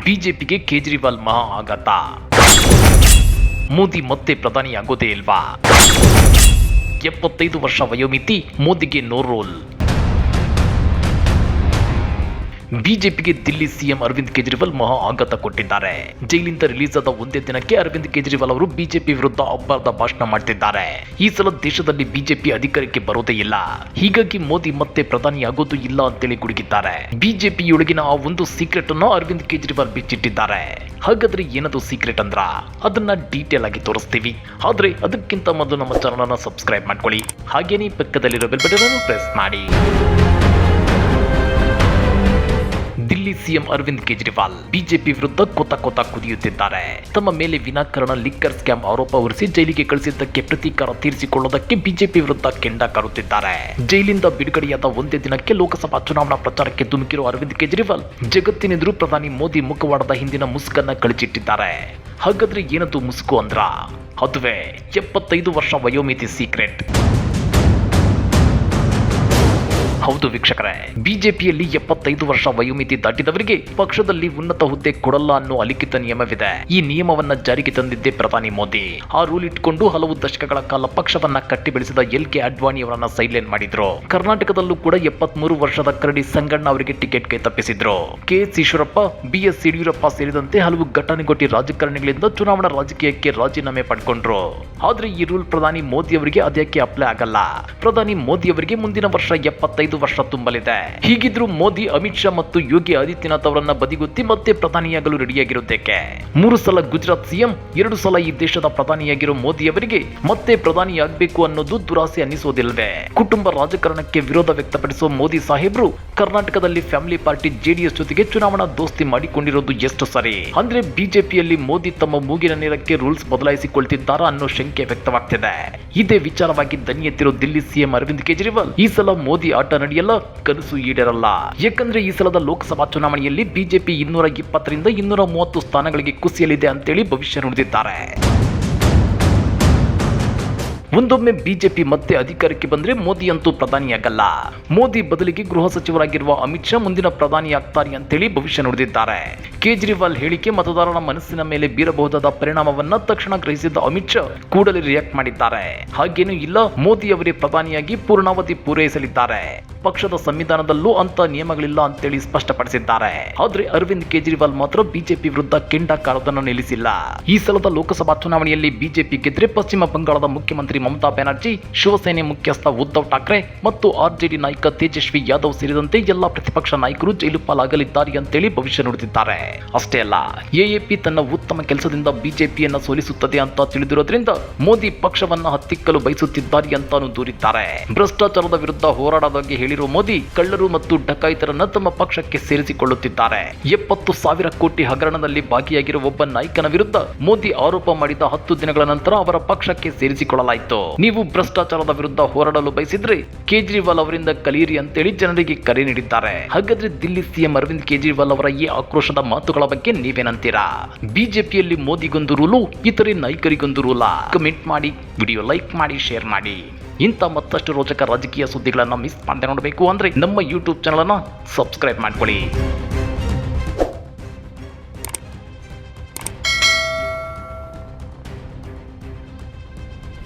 ಬಿಜೆಪಿಗೆ ಕೇಜ್ರಿವಾಲ್ ಮಹಾ ಆಘಾತ. ಮೋದಿ ಮತ್ತೆ ಪ್ರಧಾನಿಯಾಗೋದೇ ಇಲ್ವಾ? 75 ವರ್ಷ ವಯೋಮಿತಿ, ಮೋದಿಗೆ ನೋ ರೋಲ್. ಬಿಜೆಪಿಗೆ ದಿಲ್ಲಿ ಸಿಎಂ ಅರವಿಂದ್ ಕೇಜ್ರಿವಾಲ್ ಮಹಾ ಆಘಾತ ಕೊಟ್ಟಿದ್ದಾರೆ. ಜೈಲಿಂದ ರಿಲೀಸ್ ಆದ ಒಂದೇ ದಿನಕ್ಕೆ ಅರವಿಂದ್ ಕೇಜ್ರಿವಾಲ್ ಅವರು ಬಿಜೆಪಿ ವಿರುದ್ಧ ಅಬ್ಬರದ ಭಾಷಣ ಮಾಡ್ತಿದ್ದಾರೆ. ಈ ಸಲ ದೇಶದಲ್ಲಿ ಬಿಜೆಪಿ ಅಧಿಕಾರಕ್ಕೆ ಬರೋದೇ ಇಲ್ಲ, ಹೀಗಾಗಿ ಮೋದಿ ಮತ್ತೆ ಪ್ರಧಾನಿಯಾಗೋದು ಇಲ್ಲ ಅಂತೇಳಿ ಗುಡುಗಿದ್ದಾರೆ. ಬಿಜೆಪಿಯೊಳಗಿನ ಆ ಒಂದು ಸೀಕ್ರೆಟ್ ಅನ್ನು ಅರವಿಂದ್ ಕೇಜ್ರಿವಾಲ್ ಬಿಚ್ಚಿಟ್ಟಿದ್ದಾರೆ. ಹಾಗಾದ್ರೆ ಏನದು ಸೀಕ್ರೆಟ್ ಅಂದ್ರ ಅದನ್ನ ಡೀಟೇಲ್ ಆಗಿ ತೋರಿಸ್ತೀವಿ. ಆದ್ರೆ ಅದಕ್ಕಿಂತ ಮೊದಲು ನಮ್ಮ ಚಾನಲ್ ಅನ್ನು ಸಬ್ಸ್ಕ್ರೈಬ್ ಮಾಡ್ಕೊಳ್ಳಿ, ಹಾಗೇನೇ ಪಕ್ಕದಲ್ಲಿರೋ ಬೆಲ್ ಬಟನ್ ಅನ್ನು ಪ್ರೆಸ್ ಮಾಡಿ. ದಿಲ್ಲಿ ಸಿಎಂ ಅರವಿಂದ್ ಕೇಜ್ರಿವಾಲ್ ಬಿಜೆಪಿ ವಿರುದ್ಧ ಕೊತ ಕುದಿಯುತ್ತಿದ್ದಾರೆ. ತಮ್ಮ ಮೇಲೆ ವಿನಾಕಾರಣ ಲಿಕ್ಕರ್ ಸ್ಕ್ಯಾಮ್ ಆರೋಪ ಹೊರಿಸಿ ಜೈಲಿಗೆ ಕಳಿಸಿದ್ದಕ್ಕೆ ಪ್ರತೀಕಾರ ತೀರಿಸಿಕೊಳ್ಳೋದಕ್ಕೆ ಬಿಜೆಪಿ ವಿರುದ್ಧ ಕೆಂಡ ಕಾರುತ್ತಿದ್ದಾರೆ. ಜೈಲಿಂದ ಬಿಡುಗಡೆಯಾದ ಒಂದೇ ದಿನಕ್ಕೆ ಲೋಕಸಭಾ ಚುನಾವಣಾ ಪ್ರಚಾರಕ್ಕೆ ಧುಮುಕಿರುವ ಅರವಿಂದ್ ಕೇಜ್ರಿವಾಲ್ ಜಗತ್ತಿನೆದುರು ಪ್ರಧಾನಿ ಮೋದಿ ಮುಖವಾಡದ ಹಿಂದಿನ ಮುಸುಕನ್ನ ಕಳಚಿಟ್ಟಿದ್ದಾರೆ. ಹಾಗಾದ್ರೆ ಏನದು ಮುಸುಕು ಅಂದ್ರ ಅದುವೇ 75 ವರ್ಷ ವಯೋಮಿತಿ ಸೀಕ್ರೆಟ್. ಹೌದು ವೀಕ್ಷಕರೇ, ಬಿಜೆಪಿಯಲ್ಲಿ 75 ವರ್ಷ ವಯೋಮಿತಿ ದಾಟಿದವರಿಗೆ ಪಕ್ಷದಲ್ಲಿ ಉನ್ನತ ಹುದ್ದೆ ಕೊಡಲ್ಲ ಅನ್ನೋ ಅಲಿಖಿತ ನಿಯಮವಿದೆ. ಈ ನಿಯಮವನ್ನ ಜಾರಿಗೆ ತಂದಿದ್ದೇ ಪ್ರಧಾನಿ ಮೋದಿ. ಆ ರೂಲ್ ಇಟ್ಕೊಂಡು ಹಲವು ದಶಕಗಳ ಕಾಲ ಪಕ್ಷವನ್ನ ಕಟ್ಟಿ ಬೆಳೆಸಿದ ಎಲ್.ಕೆ. ಅಡ್ವಾಣಿ ಅವರನ್ನ ಸೈಡ್ಲೈನ್ ಮಾಡಿದ್ರು. ಕರ್ನಾಟಕದಲ್ಲೂ ಕೂಡ 73 ವರ್ಷದ ಕರಡಿ ಸಂಗಣ್ಣ ಅವರಿಗೆ ಟಿಕೆಟ್ ಕೈ ತಪ್ಪಿಸಿದ್ರು. ಕೆ.ಎಸ್. ಈಶ್ವರಪ್ಪ, ಬಿ.ಎಸ್. ಯಡಿಯೂರಪ್ಪ ಸೇರಿದಂತೆ ಹಲವು ಘಟಾನುಘಟಿ ರಾಜಕಾರಣಿಗಳಿಂದ ಚುನಾವಣಾ ರಾಜಕೀಯಕ್ಕೆ ರಾಜೀನಾಮೆ ಪಡ್ಕೊಂಡ್ರು. ಆದ್ರೆ ಈ ರೂಲ್ ಪ್ರಧಾನಿ ಮೋದಿ ಅವರಿಗೆ ಅದ್ಯಾಕೆ ಅಪ್ಲೈ ಆಗಲ್ಲ? ಪ್ರಧಾನಿ ಮೋದಿ ಅವರಿಗೆ ಮುಂದಿನ ವರ್ಷ 75 ವರ್ಷ ತುಂಬಲಿದೆ. ಹೀಗಿದ್ರು ಮೋದಿ, ಅಮಿತ್ ಶಾ ಮತ್ತು ಯೋಗಿ ಆದಿತ್ಯನಾಥ್ ಅವರನ್ನ ಬದಿಗೊತ್ತಿ ಮತ್ತೆ ಪ್ರಧಾನಿಯಾಗಲು ರೆಡಿಯಾಗಿರುವುದಕ್ಕೆ? 3 ಸಲ ಗುಜರಾತ್ ಸಿಎಂ, 2 ಸಲ ಈ ದೇಶದ ಪ್ರಧಾನಿಯಾಗಿರೋ ಮೋದಿ ಅವರಿಗೆ ಮತ್ತೆ ಪ್ರಧಾನಿಯಾಗಬೇಕು ಅನ್ನೋದು ದುರಾಸೆ ಅನ್ನಿಸೋದಿಲ್ವೇ? ಕುಟುಂಬ ರಾಜಕಾರಣಕ್ಕೆ ವಿರೋಧ ವ್ಯಕ್ತಪಡಿಸುವ ಮೋದಿ ಸಾಹೇಬ್ರು ಕರ್ನಾಟಕದಲ್ಲಿ ಫ್ಯಾಮಿಲಿ ಪಾರ್ಟಿ ಜೆಡಿಎಸ್ ಜೊತೆಗೆ ಚುನಾವಣಾ ದೋಸ್ತಿ ಮಾಡಿಕೊಂಡಿರೋದು ಎಷ್ಟು ಸರಿ? ಅಂದ್ರೆ ಬಿಜೆಪಿಯಲ್ಲಿ ಮೋದಿ ತಮ್ಮ ಮೂಗಿನ ನೇರಕ್ಕೆ ರೂಲ್ಸ್ ಬದಲಾಯಿಸಿಕೊಳ್ತಿದ್ದಾರಾ ಅನ್ನೋ ಶಂಕೆ ವ್ಯಕ್ತವಾಗ್ತಿದೆ. ಇದೇ ವಿಚಾರವಾಗಿ ದನಿ ಎತ್ತಿರೋ ದಿಲ್ಲಿ ಸಿಎಂ ಅರವಿಂದ್ ಕೇಜ್ರಿವಾಲ್ ಈ ಸಲ ಮೋದಿ ಆಟ ನಡೆಯಲ್ಲ, ಕನಸು ಈಡೇರಲ್ಲ. ಯಾಕಂದ್ರೆ ಈ ಸಲದ ಲೋಕಸಭಾ ಚುನಾವಣೆಯಲ್ಲಿ ಬಿಜೆಪಿ 220ರಿಂದ 230 ಸ್ಥಾನಗಳಿಗೆ ಕುಸಿಯಲಿದೆ ಅಂತೇಳಿ ಭವಿಷ್ಯ ನುಡಿದಿದ್ದಾರೆ. ಒಂದೊಮ್ಮೆ ಬಿಜೆಪಿ ಮತ್ತೆ ಅಧಿಕಾರಕ್ಕೆ ಬಂದ್ರೆ ಮೋದಿ ಅಂತೂ ಪ್ರಧಾನಿಯಾಗಲ್ಲ. ಮೋದಿ ಬದಲಿಗೆ ಗೃಹ ಸಚಿವರಾಗಿರುವ ಅಮಿತ್ ಶಾ ಮುಂದಿನ ಪ್ರಧಾನಿಯಾಗ್ತಾರೆ ಅಂತೇಳಿ ಭವಿಷ್ಯ ನುಡಿದಿದ್ದಾರೆ. ಕೇಜ್ರಿವಾಲ್ ಹೇಳಿಕೆ ಮತದಾರನ ಮನಸ್ಸಿನ ಮೇಲೆ ಬೀರಬಹುದಾದ ಪರಿಣಾಮವನ್ನ ತಕ್ಷಣ ಗ್ರಹಿಸಿದ ಅಮಿತ್ ಶಾ ಕೂಡಲೇ ರಿಯಾಕ್ಟ್ ಮಾಡಿದ್ದಾರೆ. ಹಾಗೇನೂ ಇಲ್ಲ, ಮೋದಿ ಅವರೇ ಪ್ರಧಾನಿಯಾಗಿ ಪೂರ್ಣಾವಧಿ ಪೂರೈಸಲಿದ್ದಾರೆ. ಪಕ್ಷದ ಸಂವಿಧಾನದಲ್ಲೂ ಅಂತ ನಿಯಮಗಳಿಲ್ಲ ಅಂತೇಳಿ ಸ್ಪಷ್ಟಪಡಿಸಿದ್ದಾರೆ. ಆದ್ರೆ ಅರವಿಂದ್ ಕೇಜ್ರಿವಾಲ್ ಮಾತ್ರ ಬಿಜೆಪಿ ವಿರುದ್ಧ ಕೆಂಡ ಕಾರೋದನ್ನು ನಿಲ್ಲಿಸಿಲ್ಲ. ಈ ಸಲದ ಲೋಕಸಭಾ ಚುನಾವಣೆಯಲ್ಲಿ ಬಿಜೆಪಿ ಗೆದ್ರೆ ಪಶ್ಚಿಮ ಬಂಗಾಳದ ಮುಖ್ಯಮಂತ್ರಿ ಮಮತಾ ಬ್ಯಾನರ್ಜಿ, ಶಿವಸೇನೆ ಮುಖ್ಯಸ್ಥ ಉದ್ಧವ್ ಠಾಕ್ರೆ ಮತ್ತು ಆರ್ಜೆಡಿ ನಾಯಕ ತೇಜಸ್ವಿ ಯಾದವ್ ಸೇರಿದಂತೆ ಎಲ್ಲಾ ಪ್ರತಿಪಕ್ಷ ನಾಯಕರು ಜೈಲು ಪಾಲಾಗಲಿದ್ದಾರೆ ಅಂತೇಳಿ ಭವಿಷ್ಯ ನುಡಿದಿದ್ದಾರೆ. ಅಷ್ಟೇ ಅಲ್ಲ, ಎಎಪಿ ತನ್ನ ಉತ್ತಮ ಕೆಲಸದಿಂದ ಬಿಜೆಪಿಯನ್ನ ಸೋಲಿಸುತ್ತದೆ ಅಂತ ತಿಳಿದಿರೋದ್ರಿಂದ ಮೋದಿ ಪಕ್ಷವನ್ನ ಹತ್ತಿಕ್ಕಲು ಬಯಸುತ್ತಿದ್ದಾರೆ ಅಂತಾನು ದೂರಿದ್ದಾರೆ. ಭ್ರಷ್ಟಾಚಾರದ ವಿರುದ್ಧ ಹೋರಾಡೋದಾಗಿ ಹೇಳಿರುವ ಮೋದಿ ಕಳ್ಳರು ಮತ್ತು ಡಕಾಯಿತರನ್ನ ತಮ್ಮ ಪಕ್ಷಕ್ಕೆ ಸೇರಿಸಿಕೊಳ್ಳುತ್ತಿದ್ದಾರೆ. 70,000 ಕೋಟಿ ಹಗರಣದಲ್ಲಿ ಭಾಗಿಯಾಗಿರುವ ಒಬ್ಬ ನಾಯಕನ ವಿರುದ್ಧ ಮೋದಿ ಆರೋಪ ಮಾಡಿದ 10 ದಿನಗಳ ನಂತರ ಅವರ ಪಕ್ಷಕ್ಕೆ ಸೇರಿಸಿಕೊಳ್ಳಲಾಯಿತು. ನೀವು ಭ್ರಷ್ಟಾಚಾರದ ವಿರುದ್ಧ ಹೋರಾಡಲು ಬಯಸಿದ್ರೆ ಕೇಜ್ರಿವಾಲ್ ಅವರಿಂದ ಕಲಿಯಿರಿ ಅಂತೇಳಿ ಜನರಿಗೆ ಕರೆ ನೀಡಿದ್ದಾರೆ. ಹಾಗಾದ್ರೆ ದಿಲ್ಲಿ ಸಿಎಂ ಅರವಿಂದ್ ಕೇಜ್ರಿವಾಲ್ ಅವರ ಈ ಆಕ್ರೋಶದ ಮಾತುಗಳ ಬಗ್ಗೆ ನೀವೇನಂತೀರಾ? ಬಿಜೆಪಿಯಲ್ಲಿ ಮೋದಿಗೊಂದು ರೂಲು, ಇತರೆ ನಾಯಕರಿಗೊಂದು ರೂಲ? ಕಮೆಂಟ್ ಮಾಡಿ, ವಿಡಿಯೋ ಲೈಕ್ ಮಾಡಿ, ಶೇರ್ ಮಾಡಿ. ಇಂಥ ಮತ್ತಷ್ಟು ರೋಚಕ ರಾಜಕೀಯ ಸುದ್ದಿಗಳನ್ನ ಮಿಸ್ ಮಾಡದೆ ನೋಡಬೇಕು ಅಂದ್ರೆ ನಮ್ಮ ಯೂಟ್ಯೂಬ್ ಚಾನಲ್ ಅನ್ನ ಸಬ್ಸ್ಕ್ರೈಬ್ ಮಾಡ್ಕೊಳ್ಳಿ.